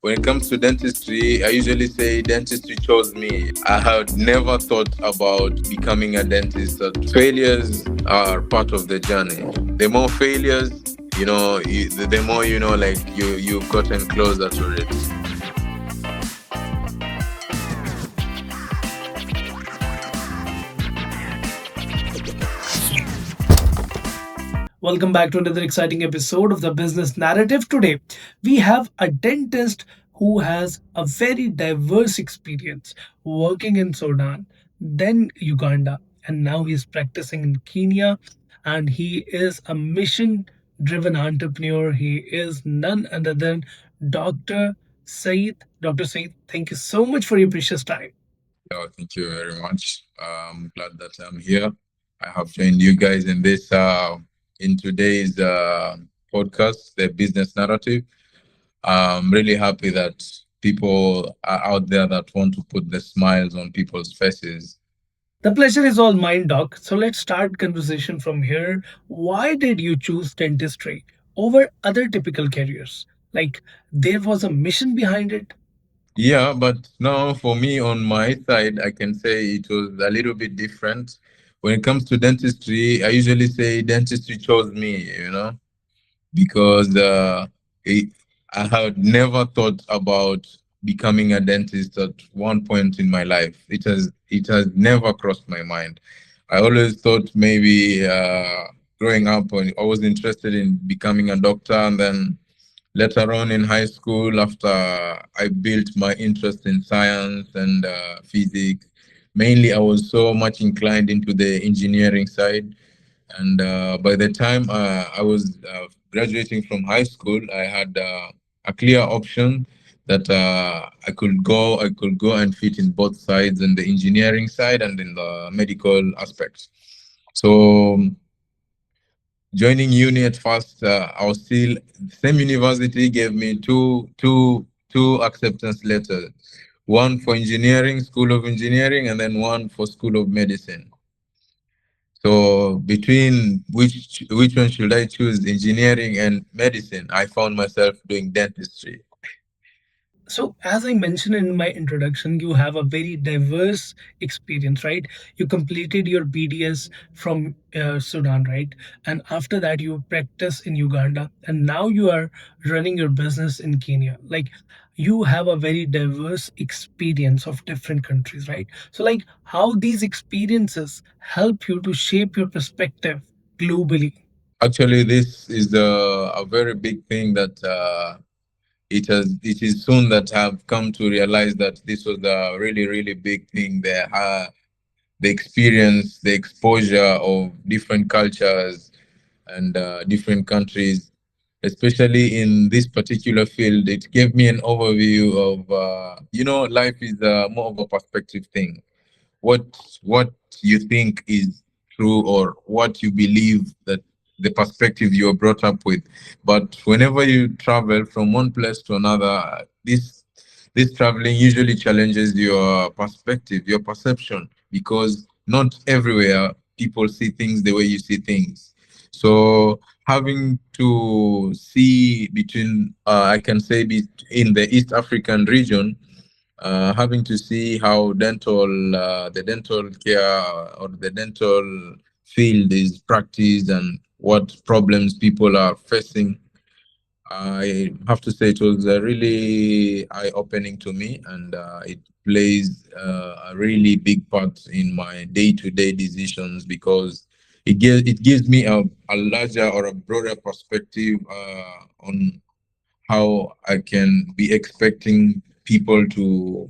When it comes to dentistry, I usually say dentistry chose me. I had never thought about becoming a dentist. That failures are part of the journey. The more failures, the more like you've gotten closer to it. Welcome back to another exciting episode of the Business Narrative. Today, we have a dentist who has a very diverse experience working in Sudan, then Uganda, and now he's practicing in Kenya. And he is a mission driven entrepreneur. He is none other than Dr. Saeed. Dr. Saeed, thank you so much for your precious time. Oh, thank you very much. I'm glad that I'm here. I have joined you guys in today's podcast, the business narrative. I'm really happy that people are out there that want to put the smiles on people's faces. The pleasure is all mine, Doc. So let's start conversation from here. Why did you choose dentistry over other typical careers? Like there was a mission behind it. Yeah, but no, for me on my side, I can say it was a little bit different. When it comes to dentistry, I usually say dentistry chose me, because it, I had never thought about becoming a dentist at one point in my life. It has never crossed my mind. I always thought maybe growing up, when I was interested in becoming a doctor, and then later on in high school, after I built my interest in science and physics, mainly I was so much inclined into the engineering side. And by the time I was graduating from high school, I had a clear option that I could go and fit in both sides, in the engineering side and in the medical aspects. So joining uni at first, I was still same university gave me two acceptance letters, one for engineering, School of Engineering, and then one for School of Medicine. So between which one should I choose, engineering and medicine? I found myself doing dentistry. So, as I mentioned in my introduction, you have a very diverse experience, right? You completed your BDS from Sudan, right? And after that, you practice in Uganda, and now you are running your business in Kenya. Like, you have a very diverse experience of different countries, right? So, like, how these experiences help you to shape your perspective globally. Actually, this is a very big thing that it is soon that I've come to realize that this was a really really big thing. The experience, the exposure of different cultures and different countries, especially in this particular field, it gave me an overview of life is more of a perspective thing. what what you think is true, or what you believe, that the perspective you're brought up with. But whenever you travel from one place to another, this traveling usually challenges your perspective, your perception, because not everywhere people see things the way you see things. So having to see between, I can say, in the East African region, having to see how the dental care or the dental field is practiced and what problems people are facing. I have to say it was really eye-opening to me, and it plays a really big part in my day-to-day decisions, because it gives me a larger or a broader perspective on how I can be expecting people to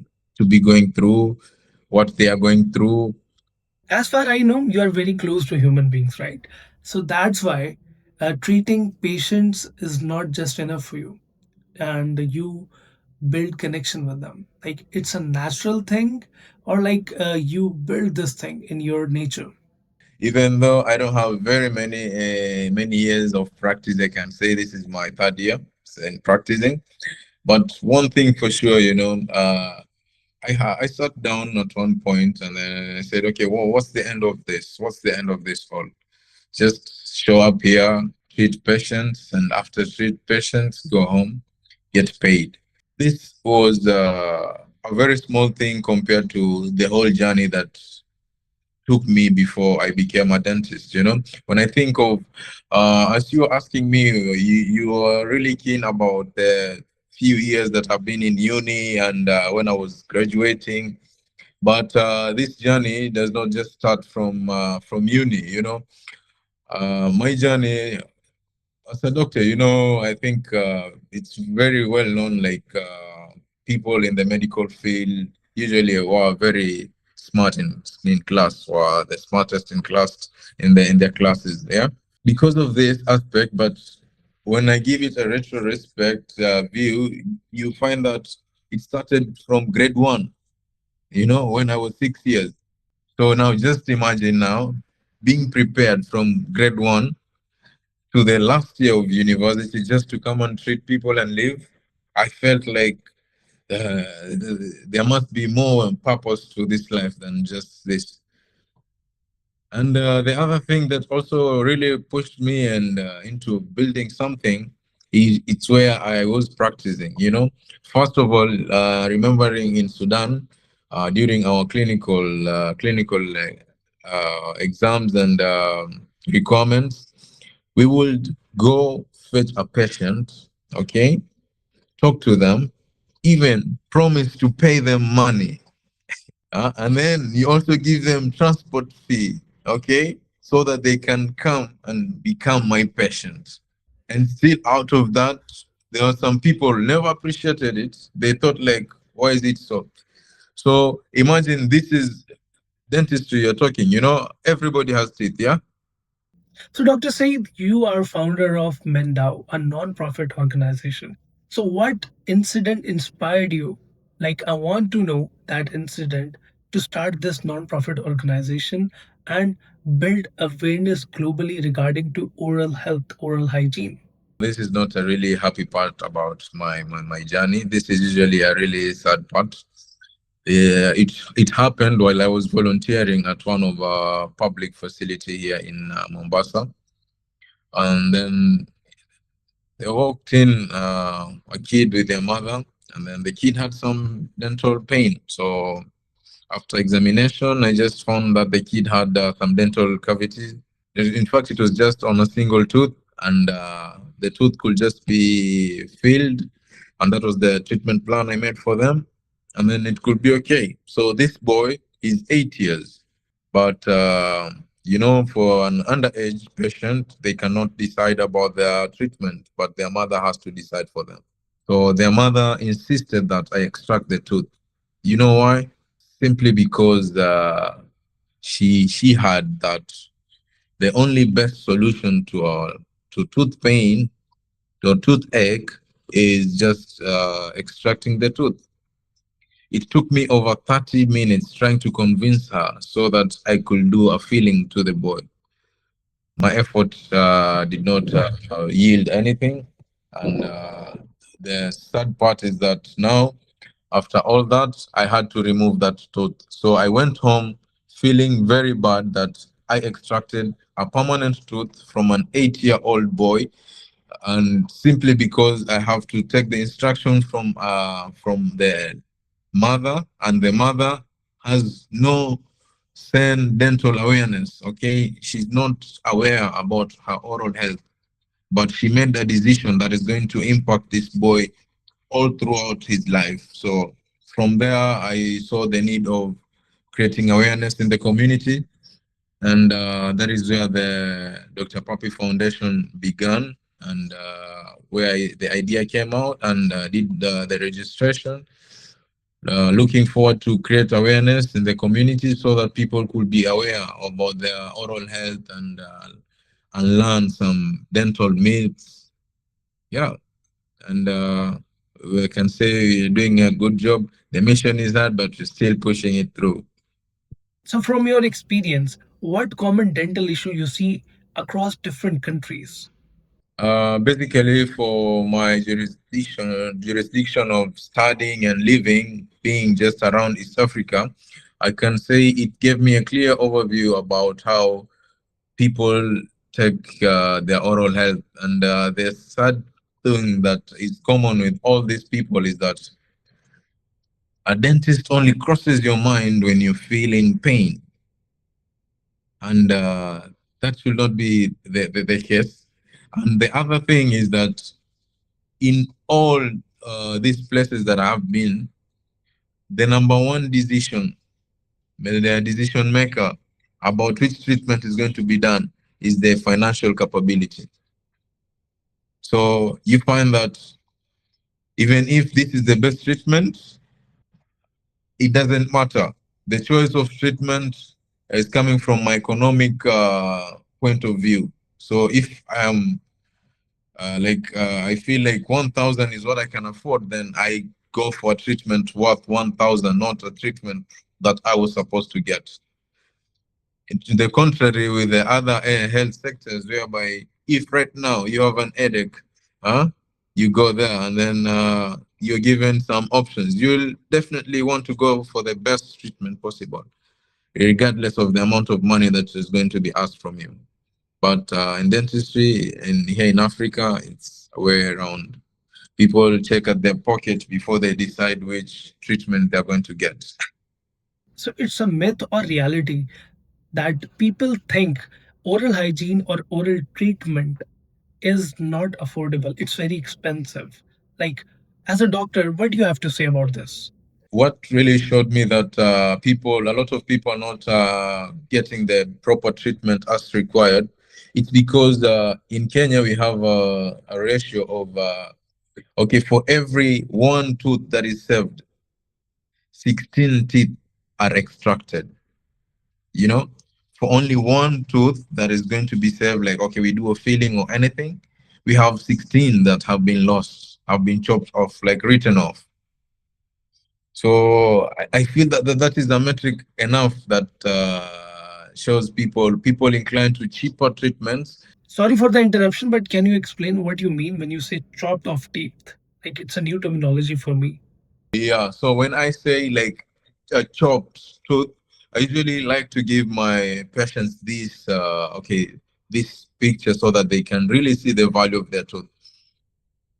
be going through what they are going through. As far I know, you are very close to human beings, right? So that's why treating patients is not just enough for you, and you build connection with them. Like it's a natural thing, or like you build this thing in your nature. Even though I don't have very many years of practice, I can say this is my third year in practicing. But one thing for sure, I sat down at one point and then I said, okay, well, what's the end of this? What's the end of this all? Just show up here, treat patients, and after treat patients, go home, get paid. This was a very small thing compared to the whole journey that took me before I became a dentist. When I think of, as you were asking me, you are really keen about the few years that I've been in uni and when I was graduating. But this journey does not just start from uni. My journey as a doctor, I think it's very well known. Like people in the medical field usually were very smart in class, or the smartest in class in their classes. Yeah, because of this aspect. But when I give it a retrospect view, you find that it started from grade one. When I was 6 years. So now just imagine now being prepared from grade one to the last year of university just to come and treat people and live. I felt like there must be more purpose to this life than just this. And the other thing that also really pushed me and into building something is it's where I was practicing. First of all, remembering in Sudan during our clinical exams and requirements, we would go fetch a patient, okay, talk to them, even promise to pay them money. And then you also give them transport fee, okay, so that they can come and become my patient. And still out of that, there are some people never appreciated it. They thought like, why is it so? So imagine this is dentistry you're talking, everybody has teeth, yeah? So, Dr. Said, you are founder of MenoDAO, a non-profit organization. So, what incident inspired you? Like, I want to know that incident to start this non-profit organization and build awareness globally regarding to oral health, oral hygiene. This is not a really happy part about my journey. This is usually a really sad part. Yeah, it happened while I was volunteering at one of our public facility here in Mombasa, and then they walked in a kid with their mother, and then the kid had some dental pain. So after examination, I just found that the kid had some dental cavities. In fact, it was just on a single tooth, and the tooth could just be filled, and that was the treatment plan I made for them, and then it could be okay. So this boy is 8 years, but for an underage patient, they cannot decide about their treatment, but their mother has to decide for them. So their mother insisted that I extract the tooth. You know why? Simply because she had that the only best solution to tooth pain or toothache is just extracting the tooth. It took me over 30 minutes trying to convince her so that I could do a filling to the boy. My effort did not yield anything. And the sad part is that now, after all that, I had to remove that tooth. So I went home feeling very bad that I extracted a permanent tooth from an 8-year-old boy, and simply because I have to take the instructions from the mother, and the mother has no sane dental awareness. Okay, she's not aware about her oral health, but she made a decision that is going to impact this boy all throughout his life. So from there, I saw the need of creating awareness in the community, and that is where the Dr. Papi Foundation began, and where the idea came out, and did the registration. Looking forward to create awareness in the community so that people could be aware about their oral health and learn some dental myths. Yeah, and we can say you're doing a good job. The mission is hard, but you're still pushing it through. So, from your experience, what common dental issue you see across different countries? Basically, for my jurisdiction of studying and living, being just around East Africa, I can say it gave me a clear overview about how people take their oral health. And the sad thing that is common with all these people is that a dentist only crosses your mind when you're feeling pain. And that should not be the case. And the other thing is that in all these places that I've been, the number one decision, the decision maker about which treatment is going to be done is their financial capability. So you find that even if this is the best treatment, it doesn't matter. The choice of treatment is coming from my economic point of view. So if I am I feel like 1,000 is what I can afford, then I go for a treatment worth 1,000, not a treatment that I was supposed to get. To the contrary, with the other health sectors, whereby if right now you have an headache, you go there and then you're given some options, you'll definitely want to go for the best treatment possible, regardless of the amount of money that is going to be asked from you. But in dentistry, and here in Africa, it's a way around. People check at their pocket before they decide which treatment they're going to get. So it's a myth or reality that people think oral hygiene or oral treatment is not affordable. It's very expensive. Like, as a doctor, what do you have to say about this? What really showed me that a lot of people are not getting the proper treatment as required, it's because in Kenya we have a ratio of, okay, for every one tooth that is saved, 16 teeth are extracted. You know, for only one tooth that is going to be saved, like, okay, we do a filling or anything, we have 16 that have been lost, have been chopped off, like written off. So I feel that is a metric enough that shows people inclined to cheaper treatments. Sorry for the interruption, but can you explain what you mean when you say chopped off teeth? Like, it's a new terminology for me. Yeah. So when I say like a chopped tooth, I usually like to give my patients this picture so that they can really see the value of their tooth.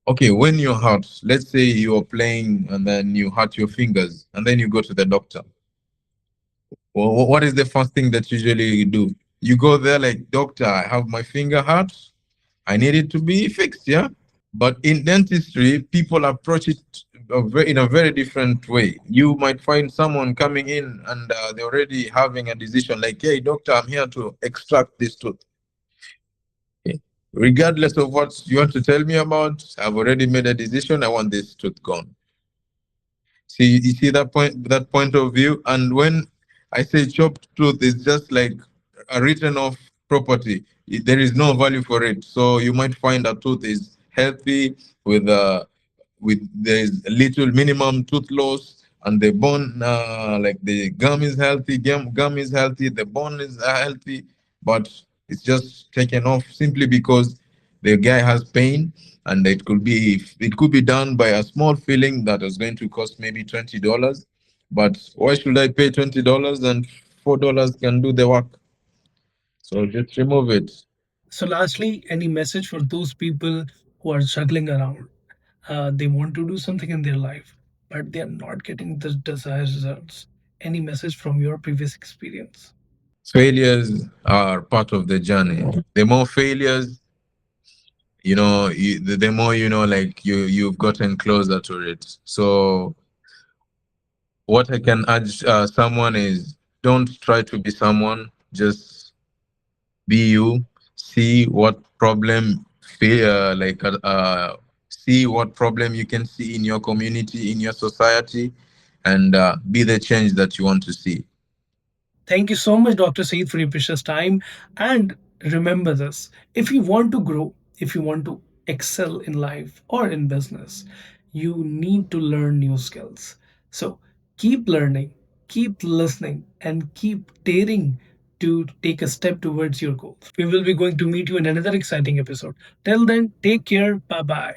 Okay, when you're hurt, let's say you're playing and then you hurt your fingers and then you go to the doctor. Well, what is the first thing that usually you do? You go there like, doctor, I have my finger hurt. I need it to be fixed, yeah? But in dentistry, people approach it in a very different way. You might find someone coming in and they're already having a decision like, hey, doctor, I'm here to extract this tooth. Okay. Regardless of what you want to tell me about, I've already made a decision. I want this tooth gone. See, you see that point of view. And when I say chopped tooth, it's just like a written off property. There is no value for it. So you might find a tooth is healthy with there's little minimum tooth loss, and the bone like the gum is healthy, gum is healthy, the bone is healthy, but it's just taken off simply because the guy has pain, and it could be done by a small filling that is going to cost maybe $20. But why should I pay $20 and $4 can do the work? So just remove it. So, lastly, any message for those people who are struggling around? They want to do something in their life, but they are not getting the desired results. Any message from your previous experience? Failures are part of the journey. The more failures, the more like you've gotten closer to it. So what I can urge someone is, don't try to be someone, just be you. See what problem see what problem you can see in your community, in your society, and be the change that you want to see. Thank you so much, Dr. Saeed, for your precious time. And remember this, if you want to grow, if you want to excel in life or in business, you need to learn new skills. So keep learning, keep listening, and keep daring to take a step towards your goals. We will be going to meet you in another exciting episode. Till then, take care. Bye bye.